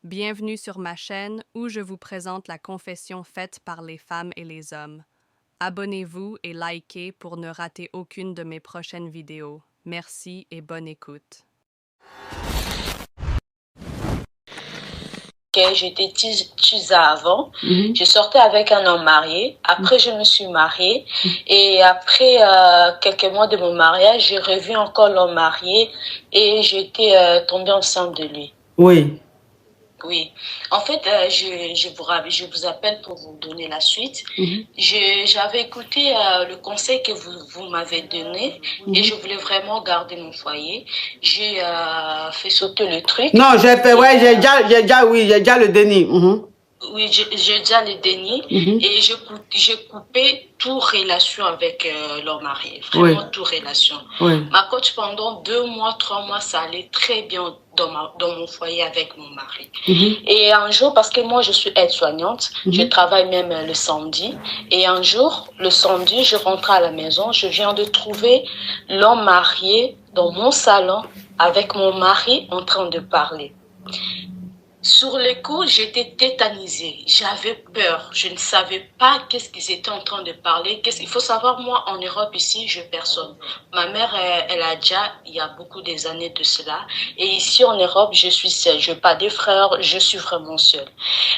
Bienvenue sur ma chaîne où je vous présente la confession faite par les femmes et les hommes. Abonnez-vous et likez pour ne rater aucune de mes prochaines vidéos. Merci et bonne écoute. J'étais Tisa avant. Je sortais avec un homme marié. Après, je me suis mariée. Et après quelques mois de mon mariage, j'ai revu encore l'homme marié et j'étais tombée enceinte de lui. Oui. Oui. En fait, je vous appelle pour vous donner la suite. J'avais écouté le conseil que vous m'avez donné et je voulais vraiment garder mon foyer. J'ai fait sauter le truc. Non, j'ai fait, ouais, j'ai déjà le déni. Oui, j'ai déjà le déni et j'ai coupé toute relation avec leur mari, vraiment toute relation. Ma coach, pendant 2 mois, 3 mois, ça allait très bien dans mon foyer avec mon mari. Et un jour, parce que moi je suis aide-soignante, je travaille même le samedi, et un jour, le samedi, je rentre à la maison, je viens de trouver l'homme marié dans mon salon avec mon mari en train de parler. Sur le coup, j'étais tétanisée. J'avais peur. Je ne savais pas qu'est-ce qu'ils étaient en train de parler. Il faut savoir, moi, en Europe, ici, je personne. Ma mère, elle a déjà, il y a beaucoup des années de cela. Et ici, en Europe, je suis seule. Je n'ai pas de frères. Je suis vraiment seule.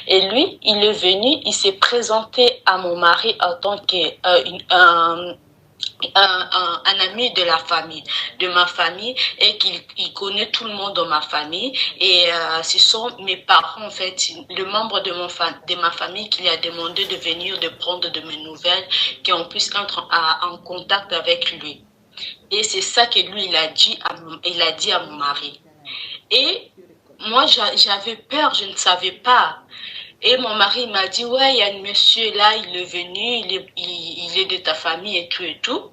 Et lui, il est venu, il s'est présenté à mon mari en tant qu'un ami de la famille, de ma famille, et qu'il connaît tout le monde dans ma famille. Et ce sont mes parents, en fait, le membre de ma famille qui lui a demandé de venir, de prendre de mes nouvelles, qu'on puisse être en contact avec lui. Et c'est ça que lui, il a dit à mon mari. Et moi, j'avais peur, je ne savais pas. Et mon mari m'a dit, ouais, il y a un monsieur là, il est venu, il est de ta famille et tout et tout.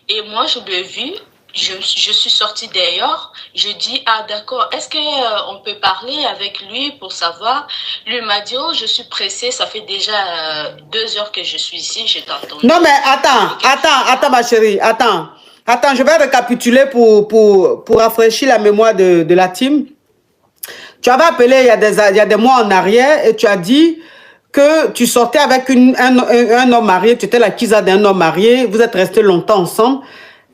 Et moi, je l'ai vu, je suis sortie d'ailleurs, je dis, ah d'accord, est-ce qu'on peut parler avec lui pour savoir? Lui m'a dit, oh, je suis pressée, ça fait déjà 2 heures que je suis ici, je t'attends. Non mais attends ma chérie, attends, je vais récapituler pour rafraîchir la mémoire de la team. Tu avais appelé il y a des mois en arrière et tu as dit que tu sortais avec un homme marié, tu étais la Kisa d'un homme marié, vous êtes restés longtemps ensemble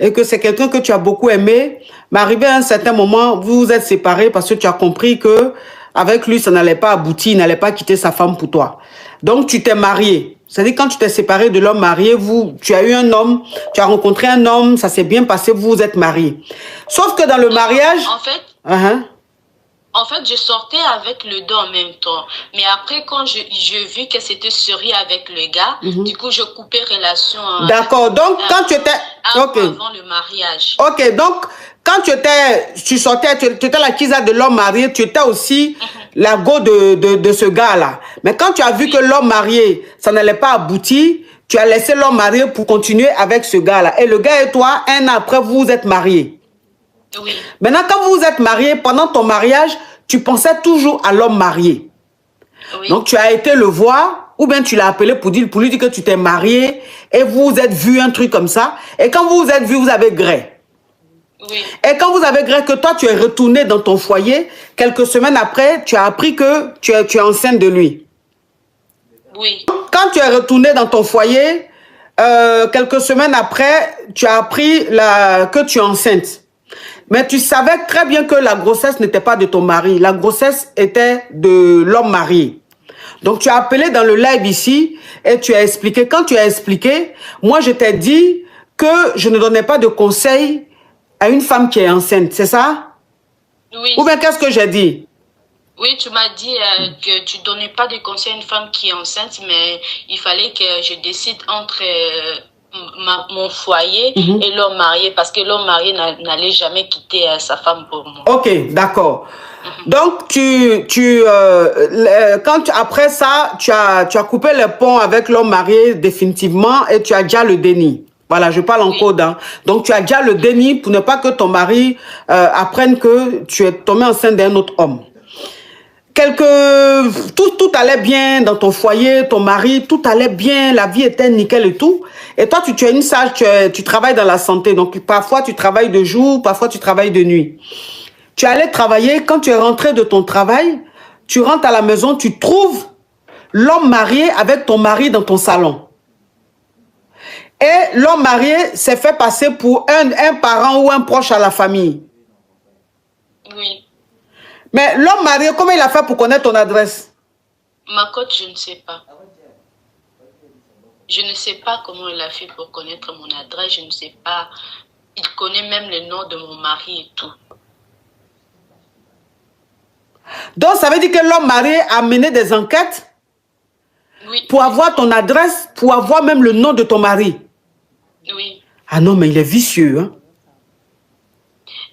et que c'est quelqu'un que tu as beaucoup aimé, mais arrivé à un certain moment, vous vous êtes séparés parce que tu as compris que avec lui, ça n'allait pas aboutir, il n'allait pas quitter sa femme pour toi. Donc tu t'es marié. C'est-à-dire quand tu t'es séparé de l'homme marié, tu as eu un homme, tu as rencontré un homme, ça s'est bien passé, vous vous êtes mariés. Sauf que dans le mariage... En fait, je sortais avec le deux en même temps. Mais après, quand j'ai vu que c'était sérieux avec le gars, du coup, je coupais relation. D'accord. Donc, quand tu étais... Avant le mariage. Ok. Donc, quand tu sortais, tu étais la Kisa de l'homme marié, tu étais aussi la go de ce gars-là. Mais quand tu as vu que l'homme marié, ça n'allait pas aboutir, tu as laissé l'homme marié pour continuer avec ce gars-là. Et le gars et toi, 1 an après, vous vous êtes mariés. Oui. Maintenant, quand vous vous êtes mariés, pendant ton mariage, tu pensais toujours à l'homme marié. Oui. Donc, tu as été le voir, ou bien tu l'as appelé pour lui dire que tu t'es marié, et vous vous êtes vu un truc comme ça. Et quand vous vous êtes vu, vous avez gré. Oui. Et quand vous avez gré que toi, tu es retourné dans ton foyer, quelques semaines après, tu as appris que tu es enceinte de lui. Oui. Quand tu es retourné dans ton foyer, quelques semaines après, tu as appris que tu es enceinte. Mais tu savais très bien que la grossesse n'était pas de ton mari. La grossesse était de l'homme marié. Donc, tu as appelé dans le live ici et tu as expliqué. Quand tu as expliqué, moi, je t'ai dit que je ne donnais pas de conseils à une femme qui est enceinte. C'est ça? Oui. Ou bien qu'est-ce que j'ai dit? Oui, tu m'as dit que tu ne donnais pas de conseils à une femme qui est enceinte, mais il fallait que je décide entre... mon foyer et l'homme marié, parce que l'homme marié n'allait jamais quitter sa femme pour moi. Ok, d'accord. Donc, après ça, tu as coupé les ponts avec l'homme marié définitivement et tu as déjà le déni. Voilà, je parle en code. Hein. Donc, tu as déjà le déni pour ne pas que ton mari apprenne que tu es tombé enceinte d'un autre homme. Tout allait bien dans ton foyer, ton mari, tout allait bien, la vie était nickel et tout. Et toi, tu es une sage, tu travailles dans la santé. Donc, parfois, tu travailles de jour, parfois, tu travailles de nuit. Tu allais travailler, quand tu es rentré de ton travail, tu rentres à la maison, tu trouves l'homme marié avec ton mari dans ton salon. Et l'homme marié s'est fait passer pour un parent ou un proche à la famille. Oui. Mais l'homme marié, comment il a fait pour connaître ton adresse? Ma coach, je ne sais pas. Je ne sais pas comment il a fait pour connaître mon adresse. Je ne sais pas. Il connaît même le nom de mon mari et tout. Donc, ça veut dire que l'homme marié a mené des enquêtes pour avoir ton adresse, pour avoir même le nom de ton mari. Oui. Ah non, mais il est vicieux. Hein?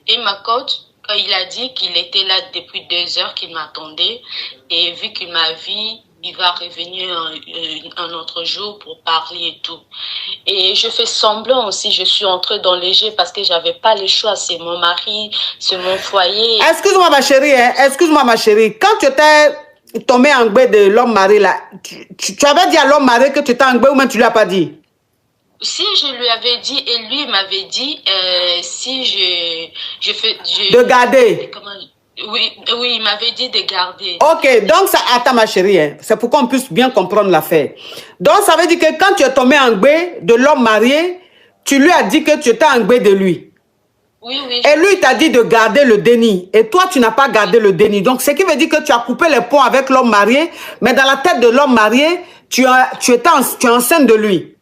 Et ma coach, il a dit qu'il était là depuis 2 heures, qu'il m'attendait. Et vu qu'il m'a vu, il va revenir un autre jour pour parler et tout. Et je fais semblant aussi, je suis entrée dans le jeu parce que j'avais pas le choix. C'est mon mari, c'est mon foyer. Excuse-moi ma chérie, hein? Excuse-moi ma chérie. Quand tu étais tombé en gbé de l'homme marié là, tu avais dit à l'homme marié que tu étais en gbé ou même tu lui as pas dit? Si je lui avais dit, et lui m'avait dit, si je fais... de garder. Oui, il m'avait dit de garder. Ok, donc ça... Attends ma chérie, hein, c'est pour qu'on puisse bien comprendre l'affaire. Donc ça veut dire que quand tu es tombé en gbé de l'homme marié, tu lui as dit que tu étais en gbé de lui. Oui, oui. Et lui, il t'a dit de garder le déni. Et toi, tu n'as pas gardé le déni. Donc, ce qui veut dire que tu as coupé les ponts avec l'homme marié, mais dans la tête de l'homme marié, tu es enceinte de lui.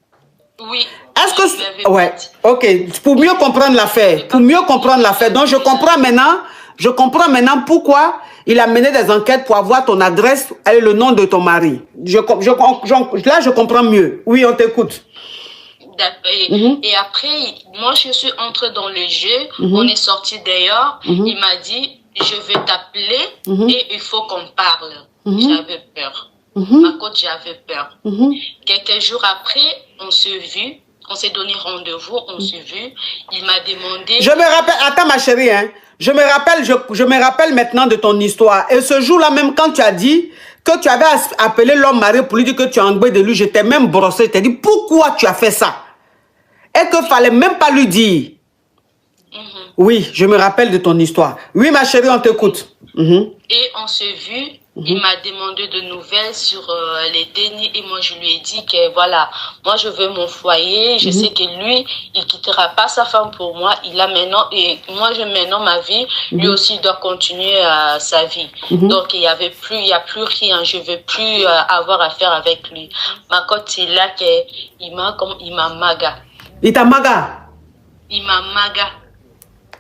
Oui. Est-ce que... Ouais, ok. Pour mieux comprendre l'affaire. Pour mieux comprendre l'affaire. Donc, je comprends maintenant pourquoi il a mené des enquêtes pour avoir ton adresse et le nom de ton mari. Là, je comprends mieux. Oui, on t'écoute. Et après, moi, je suis entrée dans le jeu. On est sorti d'ailleurs. Il m'a dit, je vais t'appeler et il faut qu'on parle. J'avais peur. Ma coach, j'avais peur. Quelques jours après, on s'est vu. On s'est donné rendez-vous, on s'est vu. Il m'a demandé... Je me rappelle... Attends ma chérie, hein. Je me rappelle maintenant de ton histoire. Et ce jour-là, même quand tu as dit que tu avais appelé l'homme marié pour lui dire que tu as engueulé de lui, je t'ai même brossé. Je t'ai dit, pourquoi tu as fait ça? Et qu'il ne fallait même pas lui dire. Oui, je me rappelle de ton histoire. Oui, ma chérie, on t'écoute. Et on s'est vu. Il m'a demandé de nouvelles sur les dénis et moi je lui ai dit que voilà, moi je veux mon foyer, je sais que lui, il quittera pas sa femme pour moi, il a maintenant, et moi je maintenant ma vie, lui aussi doit continuer sa vie. Donc il y a plus rien, je veux plus avoir affaire avec lui. Ma cote c'est là qu'il m'a maga. Il t'a maga? Il m'a maga.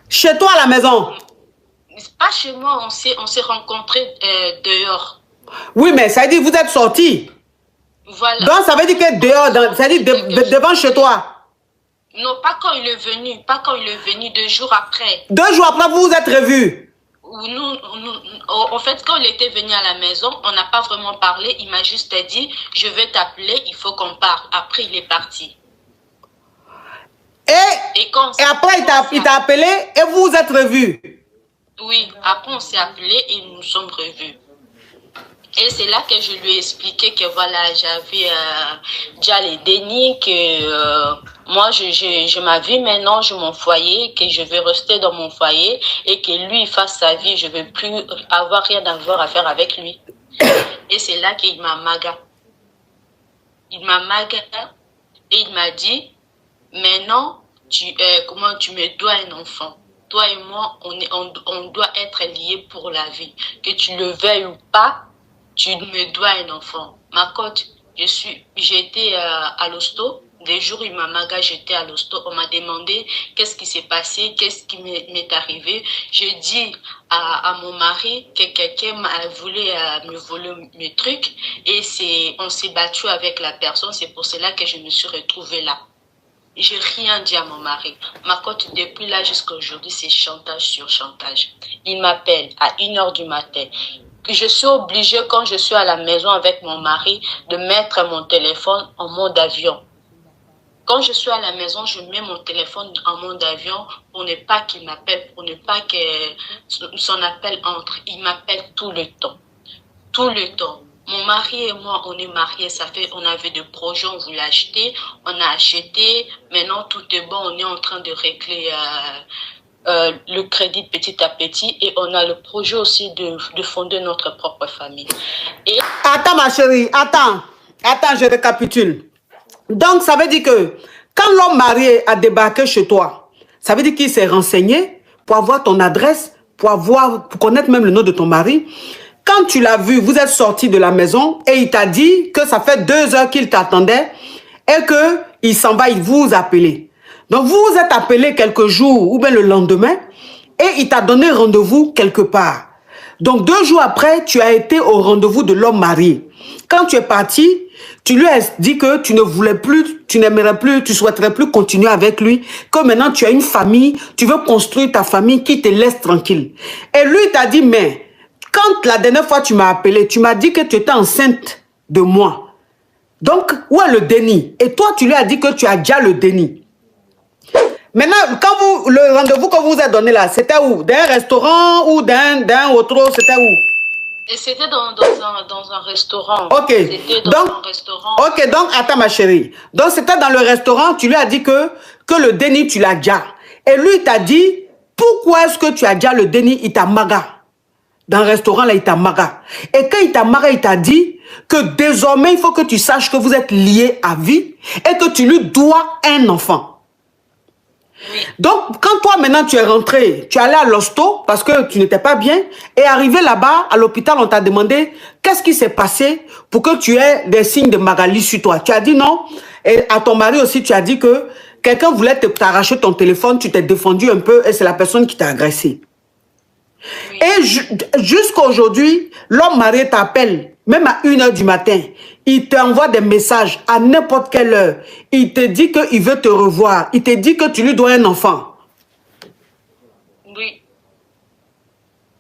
Chez toi à la maison? Pas chez moi, on s'est rencontrés dehors. Oui, mais ça veut dire que vous êtes sortis. Voilà. Donc ça veut dire que dehors, ça veut dire devant chez toi. Non, pas quand il est venu. Pas quand il est venu, 2 jours après. 2 jours après, vous vous êtes revus? En fait, quand il était venu à la maison, on n'a pas vraiment parlé. Il m'a juste dit, je vais t'appeler, il faut qu'on parle. Après, il est parti. Et après, il t'a appelé et vous vous êtes revus? Oui, après on s'est appelé et nous nous sommes revus. Et c'est là que je lui ai expliqué que voilà, j'avais déjà les dénis, que moi je ma vie maintenant, j'ai mon foyer, que je vais rester dans mon foyer et que lui il fasse sa vie, je ne veux plus avoir rien à faire avec lui. Et c'est là qu'il m'a maga. Il m'a maga et il m'a dit, maintenant, tu me dois un enfant. Toi et moi, on doit être liés pour la vie. Que tu le veuilles ou pas, tu me dois un enfant. Ma cote, j'étais à l'hosto. Des jours, il m'a maga, j'étais à l'hosto. On m'a demandé qu'est-ce qui s'est passé, qu'est-ce qui m'est arrivé. J'ai dit à mon mari que quelqu'un voulait me voler mes trucs. Et on s'est battu avec la personne. C'est pour cela que je me suis retrouvée là. J'ai rien dit à mon mari. Ma cote, depuis là jusqu'à aujourd'hui, c'est chantage sur chantage. Il m'appelle à 1h du matin. Je suis obligée, quand je suis à la maison avec mon mari, de mettre mon téléphone en mode avion. Quand je suis à la maison, je mets mon téléphone en mode avion pour ne pas qu'il m'appelle, pour ne pas que son appel entre. Il m'appelle tout le temps. Tout le temps. Mon mari et moi, on est mariés, on avait des projets, on voulait acheter, on a acheté, maintenant tout est bon, on est en train de régler le crédit petit à petit et on a le projet aussi de fonder notre propre famille. Et... Attends ma chérie, attends, je récapitule. Donc ça veut dire que quand l'homme marié a débarqué chez toi, ça veut dire qu'il s'est renseigné pour avoir ton adresse, pour connaître même le nom de ton mari. Quand tu l'as vu, vous êtes sortis de la maison et il t'a dit que ça fait 2 heures qu'il t'attendait et qu'il s'en va, il vous appeler. Donc vous vous êtes appelé quelques jours ou bien le lendemain et il t'a donné rendez-vous quelque part. Donc 2 jours après, tu as été au rendez-vous de l'homme marié. Quand tu es parti, tu lui as dit que tu ne voulais plus, tu n'aimerais plus, tu souhaiterais plus continuer avec lui, que maintenant tu as une famille, tu veux construire ta famille qui te laisse tranquille. Et lui t'a dit, mais quand la dernière fois tu m'as appelé, tu m'as dit que tu étais enceinte de moi. Donc, où est le déni? Et toi, tu lui as dit que tu as déjà le déni. Maintenant, quand le rendez-vous que vous vous êtes donné là, c'était où? D'un restaurant ou d'un autre, c'était où? Et c'était dans un restaurant. Ok. C'était dans un restaurant. Ok, donc, attends ma chérie. Donc, c'était dans le restaurant, tu lui as dit que le déni, tu l'as déjà. Et lui, il t'a dit, pourquoi est-ce que tu as déjà le déni? Il t'a maga. Dans le restaurant, là, il t'a maga. Et quand il t'a maga, il t'a dit que désormais, il faut que tu saches que vous êtes liés à vie et que tu lui dois un enfant. Oui. Donc, quand toi, maintenant, tu es rentré, tu es allé à l'hosto parce que tu n'étais pas bien, et arrivé là-bas, à l'hôpital, on t'a demandé qu'est-ce qui s'est passé pour que tu aies des signes de Magali sur toi. Tu as dit non, et à ton mari aussi, tu as dit que quelqu'un voulait t'arracher ton téléphone, tu t'es défendu un peu, et c'est la personne qui t'a agressé. Oui. Et jusqu'à aujourd'hui, l'homme marié t'appelle, même à 1 h du matin. Il t'envoie des messages à n'importe quelle heure. Il te dit qu'il veut te revoir. Il te dit que tu lui dois un enfant. Oui.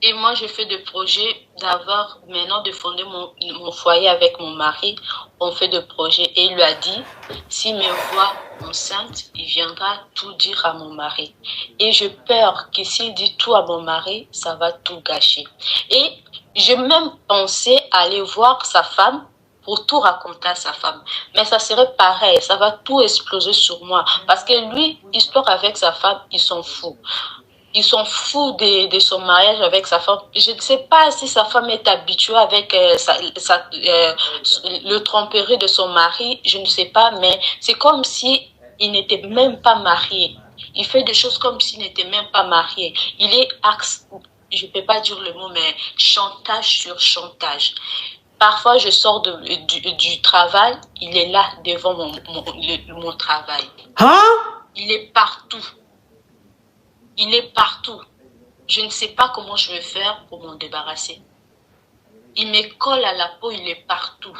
Et moi, je fais des projets d'avoir, maintenant, de fonder mon foyer avec mon mari. On fait des projets. Et il lui a dit, s'il me voit enceinte, il viendra tout dire à mon mari. Et j'ai peur que s'il dit tout à mon mari, ça va tout gâcher. Et j'ai même pensé aller voir sa femme pour tout raconter à sa femme. Mais ça serait pareil, ça va tout exploser sur moi. Parce que lui, histoire avec sa femme, il s'en fout. Ils sont fous de son mariage avec sa femme. Je ne sais pas si sa femme est habituée avec le tromperie de son mari. Je ne sais pas, mais c'est comme si il n'était même pas marié. Il fait des choses comme s'il n'était même pas marié. Il est, je ne peux pas dire le mot, mais chantage sur chantage. Parfois, je sors du travail, il est là devant mon travail. Hein? Il est partout. Il est partout. Je ne sais pas comment je vais faire pour m'en débarrasser. Il me colle à la peau, il est partout.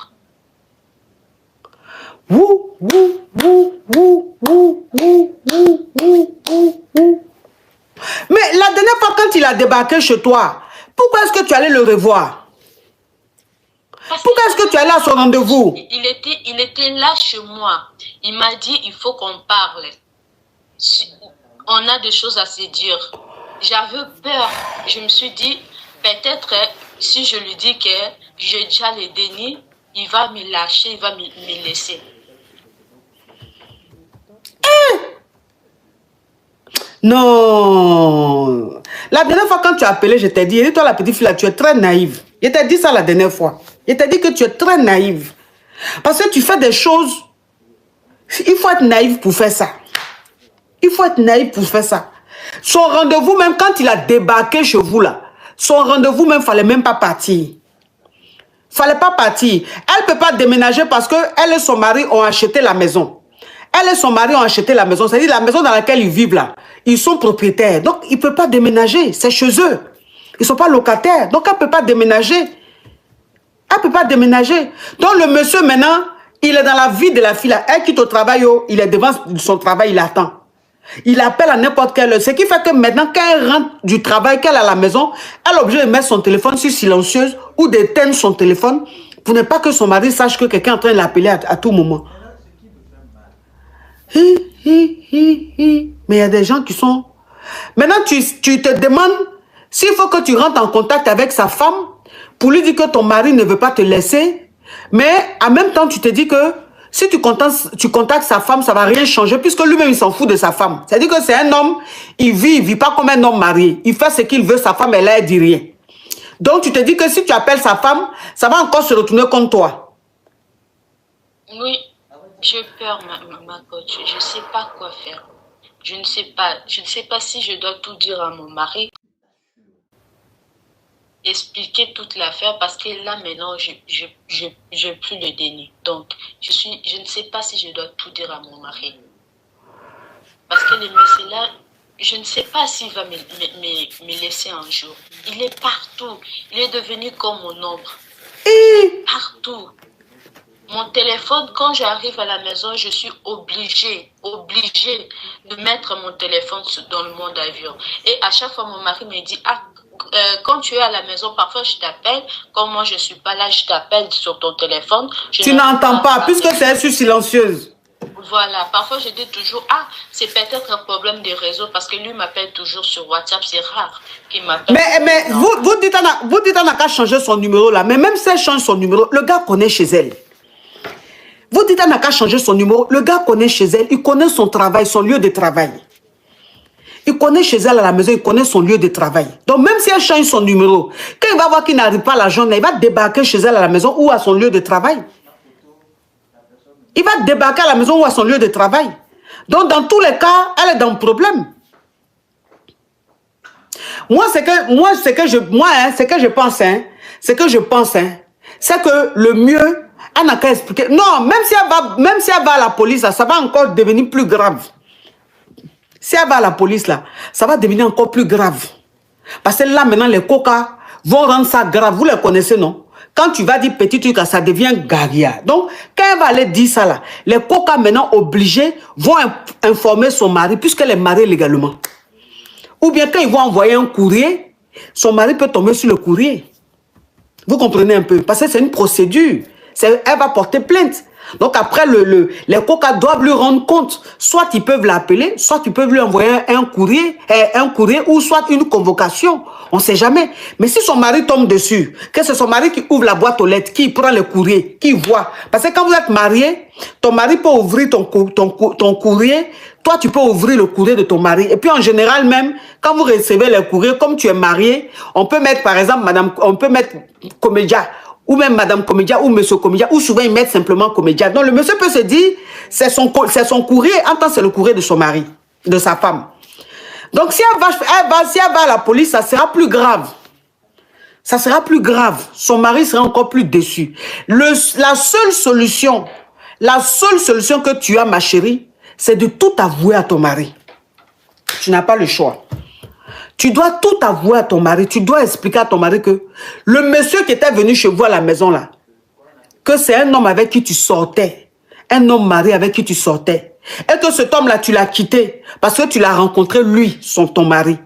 Mais la dernière fois quand il a débarqué chez toi, pourquoi est-ce que tu allais le revoir? Pourquoi est-ce que tu allais à son rendez-vous? Il était là chez moi. Il m'a dit, il faut qu'on parle. On a des choses à se dire. J'avais peur. Je me suis dit, peut-être si je lui dis que j'ai déjà le déni, il va me lâcher, il va me laisser. Non. La dernière fois quand tu as appelé, je t'ai dit, toi la petite fille là, tu es très naïve. Je t'ai dit ça la dernière fois. Je t'ai dit que tu es très naïve. Parce que tu fais des choses. Il faut être naïf pour faire ça. Il faut être naïf pour faire ça. Son rendez-vous, même quand il a débarqué chez vous là, son rendez-vous même, fallait même pas partir. Fallait pas partir. Elle peut pas déménager parce que elle et son mari ont acheté la maison. Elle et son mari ont acheté la maison. C'est-à-dire la maison dans laquelle ils vivent là. Ils sont propriétaires. Donc, ils ne peuvent pas déménager. C'est chez eux. Ils ne sont pas locataires. Donc, elle ne peut pas déménager. Elle ne peut pas déménager. Donc, le monsieur, maintenant, il est dans la vie de la fille là. Elle quitte au travail. Il est devant son travail. Il attend. Il appelle à n'importe quelle heure. Ce qui fait que maintenant, quand elle rentre du travail, qu'elle est à la maison, elle est obligée de mettre son téléphone sur silencieuse ou d'éteindre son téléphone pour ne pas que son mari sache que quelqu'un est en train de l'appeler à tout moment. Mais il y a des gens qui sont... Maintenant, tu te demandes s'il faut que tu rentres en contact avec sa femme pour lui dire que ton mari ne veut pas te laisser. Mais en même temps, tu te dis que si tu contactes sa femme, ça ne va rien changer puisque lui-même, il s'en fout de sa femme. C'est-à-dire que c'est un homme, il vit pas comme un homme marié. Il fait ce qu'il veut, sa femme, elle dit rien. Donc, tu te dis que si tu appelles sa femme, ça va encore se retourner contre toi. Oui, j'ai peur, ma coach. Je ne sais pas quoi faire. Je ne sais pas si je dois tout dire à mon mari. Expliquer toute l'affaire parce que là, maintenant, je plus le déni. Donc, je ne sais pas si je dois tout dire à mon mari. Parce que le monsieur là, je ne sais pas s'il va me laisser un jour. Il est partout. Il est devenu comme mon ombre. Partout. Mon téléphone, quand j'arrive à la maison, je suis obligée de mettre mon téléphone dans le mode avion. Et à chaque fois, mon mari me dit, quand tu es à la maison, parfois je t'appelle. Comme moi, je ne suis pas là, je t'appelle sur ton téléphone. Tu n'entends pas, puisque c'est sur silencieuse. Voilà, parfois je dis toujours, c'est peut-être un problème de réseau parce que lui m'appelle toujours sur WhatsApp, c'est rare qu'il m'appelle. Mais vous dites, on n'a qu'à changer son numéro là, mais même si elle change son numéro, le gars connaît chez elle. Vous dites, on n'a qu'à changer son numéro, le gars connaît chez elle, il connaît son travail, son lieu de travail. Il connaît chez elle à la maison, il connaît son lieu de travail. Donc même si elle change son numéro, quand il va voir qu'il n'arrive pas à la journée, il va débarquer chez elle à la maison ou à son lieu de travail. Il va débarquer à la maison ou à son lieu de travail. Donc, dans tous les cas, elle est dans le problème. Moi, ce que je pense, c'est que le mieux, elle n'a qu'à expliquer. Non, même si elle va à la police, là, ça va encore devenir plus grave. Si elle va à la police, là, ça va devenir encore plus grave. Parce que là, maintenant, les coca vont rendre ça grave. Vous les connaissez, non? Quand tu vas dire petit truc, ça devient garia. Donc, quand elle va aller dire ça là, les coca maintenant obligés vont informer son mari puisqu'elle est mariée légalement. Ou bien quand ils vont envoyer un courrier, son mari peut tomber sur le courrier. Vous comprenez un peu? Parce que c'est une procédure. Elle va porter plainte. Donc après, les coca doivent lui rendre compte. Soit ils peuvent l'appeler, soit ils peuvent lui envoyer un courrier ou soit une convocation. On ne sait jamais. Mais si son mari tombe dessus, que c'est son mari qui ouvre la boîte aux lettres, qui prend le courrier, qui voit. Parce que quand vous êtes marié, ton mari peut ouvrir ton courrier. Toi, tu peux ouvrir le courrier de ton mari. Et puis en général même, quand vous recevez le courrier, comme tu es marié, on peut mettre par exemple, on peut mettre Comédia. Ou même Madame Comédia, ou Monsieur Comédia, ou souvent ils mettent simplement Comédia. Donc le monsieur peut se dire, c'est son courrier, en tant que c'est le courrier de son mari, de sa femme. Donc si elle va à la police, ça sera plus grave. Ça sera plus grave. Son mari sera encore plus déçu. La seule solution que tu as, ma chérie, c'est de tout avouer à ton mari. Tu n'as pas le choix. Tu dois tout avouer à ton mari. Tu dois expliquer à ton mari que le monsieur qui était venu chez vous à la maison là, que c'est un homme avec qui tu sortais. Un homme marié avec qui tu sortais. Et que cet homme là, tu l'as quitté parce que tu l'as rencontré lui, ton mari.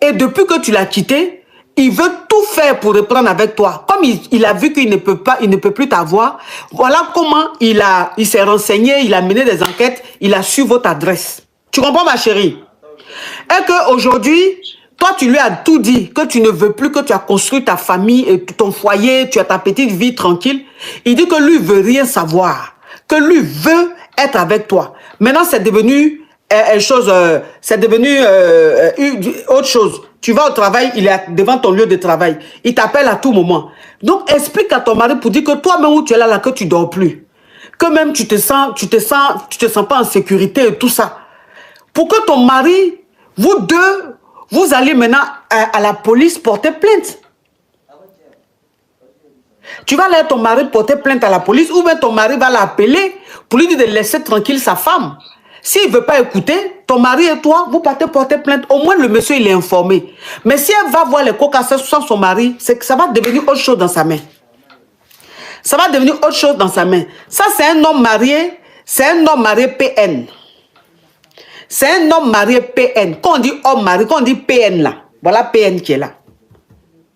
Et depuis que tu l'as quitté, il veut tout faire pour reprendre avec toi. Comme il a vu qu'il ne peut plus t'avoir, voilà comment il s'est renseigné, il a mené des enquêtes, il a su votre adresse. Tu comprends ma chérie? Et qu'aujourd'hui, toi, tu lui as tout dit, que tu ne veux plus, que tu as construit ta famille, et ton foyer, tu as ta petite vie tranquille. Il dit que lui veut rien savoir, que lui veut être avec toi. Maintenant, c'est devenu autre chose. Tu vas au travail, il est devant ton lieu de travail. Il t'appelle à tout moment. Donc, explique à ton mari pour dire que toi-même où tu es là, que tu dors plus. Que même tu te sens pas en sécurité et tout ça. Pour que ton mari, vous deux, vous allez maintenant à la police porter plainte. Tu vas aller à ton mari porter plainte à la police ou bien ton mari va l'appeler pour lui dire de laisser tranquille sa femme. S'il ne veut pas écouter, ton mari et toi, vous partez porter plainte. Au moins, le monsieur, il est informé. Mais si elle va voir les cocassins sans son mari, c'est que ça va devenir autre chose dans sa main. Ça va devenir autre chose dans sa main. Ça, c'est un homme marié. C'est un homme marié PN. C'est un homme marié PN. Quand on dit homme marié, quand on dit PN là, voilà PN qui est là.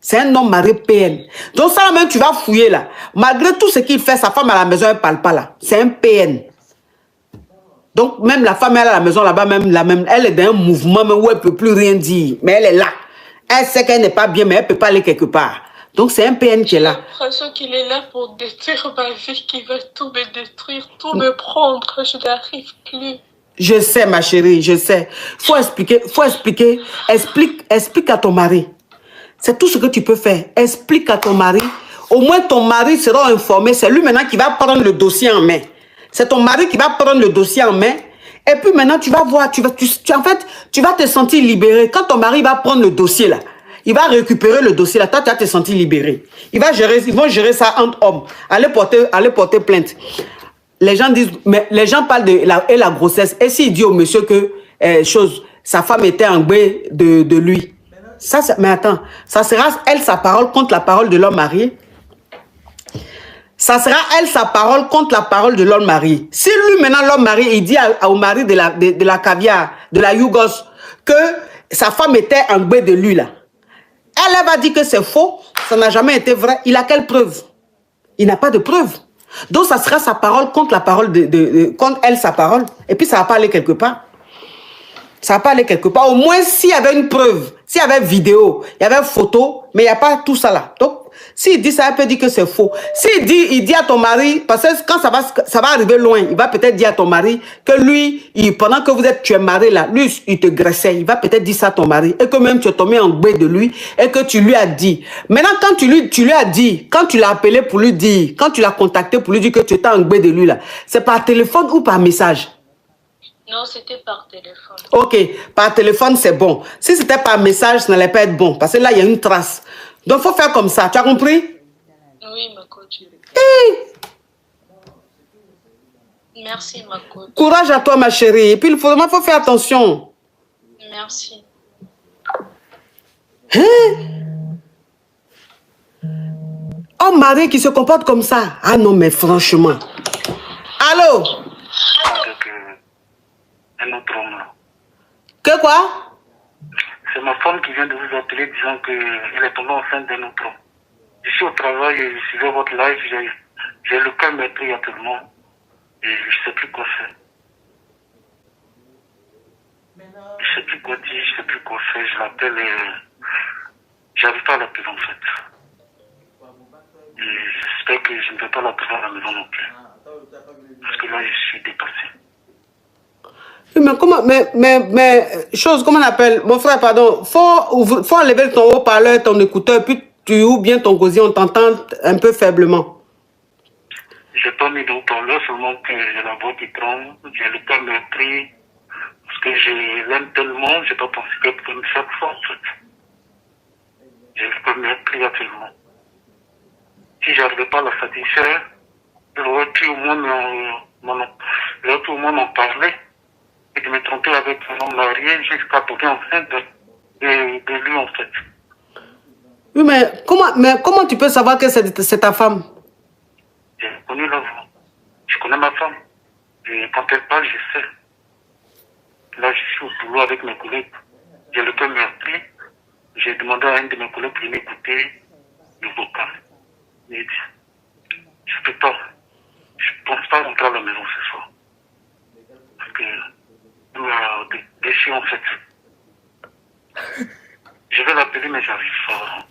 C'est un homme marié PN. Donc ça même tu vas fouiller là. Malgré tout ce qu'il fait, sa femme à la maison, elle ne parle pas là. C'est un PN. Donc même la femme elle à la maison là-bas, elle est dans un mouvement où elle ne peut plus rien dire. Mais elle est là. Elle sait qu'elle n'est pas bien, mais elle ne peut pas aller quelque part. Donc, c'est un PN qui est là. J'ai l'impression qu'il est là pour détruire ma vie, qu'il veut tout me détruire, tout me prendre. Je n'arrive plus. Je sais, ma chérie, je sais. Faut expliquer. Explique à ton mari. C'est tout ce que tu peux faire. Explique à ton mari. Au moins, ton mari sera informé. C'est lui maintenant qui va prendre le dossier en main. C'est ton mari qui va prendre le dossier en main. Et puis maintenant, tu vas voir, en fait, tu vas te sentir libéré. Quand ton mari va prendre le dossier là, il va récupérer le dossier là, toi, tu vas te sentir libéré. Ils vont gérer ça entre hommes. Allez porter plainte. Les gens disent, mais les gens parlent de la grossesse. Et s'il dit au monsieur que sa femme était engbée de lui. Ça, mais attends, ça sera elle sa parole contre la parole de l'homme marié. Ça sera elle sa parole contre la parole de l'homme marié. Si lui maintenant l'homme marié, il dit au mari de la caviar, de la Yougos, que sa femme était engbée de lui là. Elle va dire que c'est faux, ça n'a jamais été vrai. Il a quelle preuve? Il n'a pas de preuve. Donc ça sera sa parole contre la parole contre elle sa parole. Et puis ça va pas aller quelque part. Ça va pas aller quelque part. Au moins s'il y avait une preuve, s'il y avait vidéo, il y avait photo, mais il n'y a pas tout ça là. Donc s'il dit ça, il peut dire que c'est faux. S'il dit, il dit à ton mari, parce que quand ça va arriver loin, il va peut-être dire à ton mari que lui, pendant que tu es marié là, lui, il te graissait. Il va peut-être dire ça à ton mari et que même tu es tombé en bain de lui et que tu lui as dit. Maintenant, quand tu lui as dit, quand tu l'as appelé pour lui dire, quand tu l'as contacté pour lui dire que tu étais en bain de lui là, c'est par téléphone ou par message? Non, c'était par téléphone. Ok, par téléphone, c'est bon. Si c'était par message, ça n'allait pas être bon. Parce que là, il y a une trace. Donc, il faut faire comme ça. Tu as compris? Oui, ma coach. Merci, ma coach. Courage à toi, ma chérie. Et puis, il faut faire attention. Merci. Oh, mari qui se comporte comme ça. Ah non, mais franchement. Allô? Un autre homme là. Que quoi? C'est ma femme qui vient de vous appeler disant qu'elle est tombée enceinte d'un autre homme. Je suis au travail et je suivais votre live, j'ai le cœur meurtri actuellement et je ne sais plus quoi faire. Je ne sais plus quoi dire, je ne sais plus quoi faire, je l'appelle et j'arrive pas à l'appeler en fait. Et j'espère que je ne vais pas l'appeler à la maison non plus. Parce que là je suis dépassé. Mais comment, comment on appelle, mon frère, pardon, faut enlever ton haut-parleur, ton écouteur, puis tu ouvres bien ton gosier, on t'entend un peu faiblement. J'ai pas mis de haut-parleur, seulement que j'ai la voix qui tremble, j'ai le cœur meurtri, parce que je l'aime tellement, j'ai pas pensé qu'elle pouvait me faire ça, en fait. J'ai le cœur meurtri actuellement. Si j'arrivais pas à la satisfaire, j'aurais pu au moins m'en parler. Et de me tromper avec un homme marié jusqu'à tomber enceinte de lui en fait. Oui, mais comment tu peux savoir que c'est ta femme? J'ai connu la voix. Je connais ma femme. Et quand elle parle, je sais. Là, je suis au boulot avec mes collègues. J'ai le cœur meurtri. J'ai demandé à un de mes collègues de m'écouter le vocal. Il dit, je peux pas. Je pense pas rentrer à la maison ce soir. Parce que déçu en fait. Je vais l'appeler mais j'arrive pas.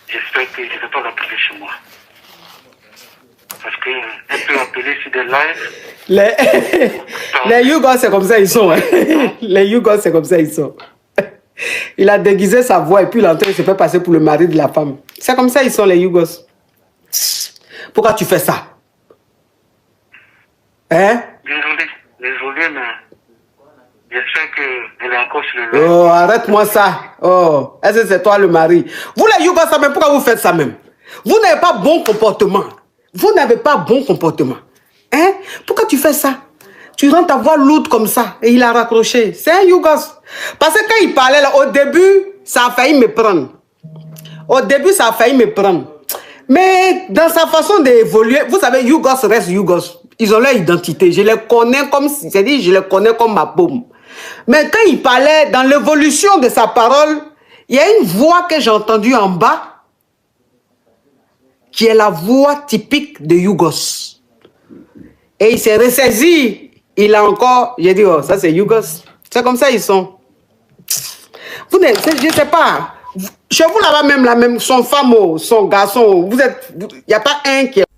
J'espère que je ne vais pas l'appeler chez moi. Parce qu'elle peut appeler sur des lives. Les Yougos c'est comme ça ils sont. Hein. Les Yougos c'est comme ça ils sont. Il a déguisé sa voix et puis il est en train de se faire passer pour le mari de la femme. C'est comme ça ils sont les Yougos. Pourquoi tu fais ça? Hein? Désolé, mais j'espère qu'elle est encore sur le live. Oh, arrête-moi ça. Oh, est-ce que c'est toi le mari? Vous les Yougos, ça même, pourquoi vous faites ça même? Vous n'avez pas bon comportement. Vous n'avez pas bon comportement. Hein? Pourquoi tu fais ça? Tu rends ta voix lourde comme ça et il a raccroché. C'est un Yougos. Parce que quand il parlait là, au début, ça a failli me prendre. Au début, ça a failli me prendre. Mais dans sa façon d'évoluer, vous savez, Yougos reste Yougos. Ils ont leur identité. Je les connais comme, c'est-à-dire, je les connais comme ma paume. Mais quand il parlait, dans l'évolution de sa parole, il y a une voix que j'ai entendue en bas, qui est la voix typique de Yougos. Et il s'est ressaisi. Il a encore, j'ai dit, oh, ça c'est Yougos. C'est comme ça ils sont. Vous ne, je ne sais pas. Chez vous là-bas même, son femme, son garçon, il n'y a pas un qui est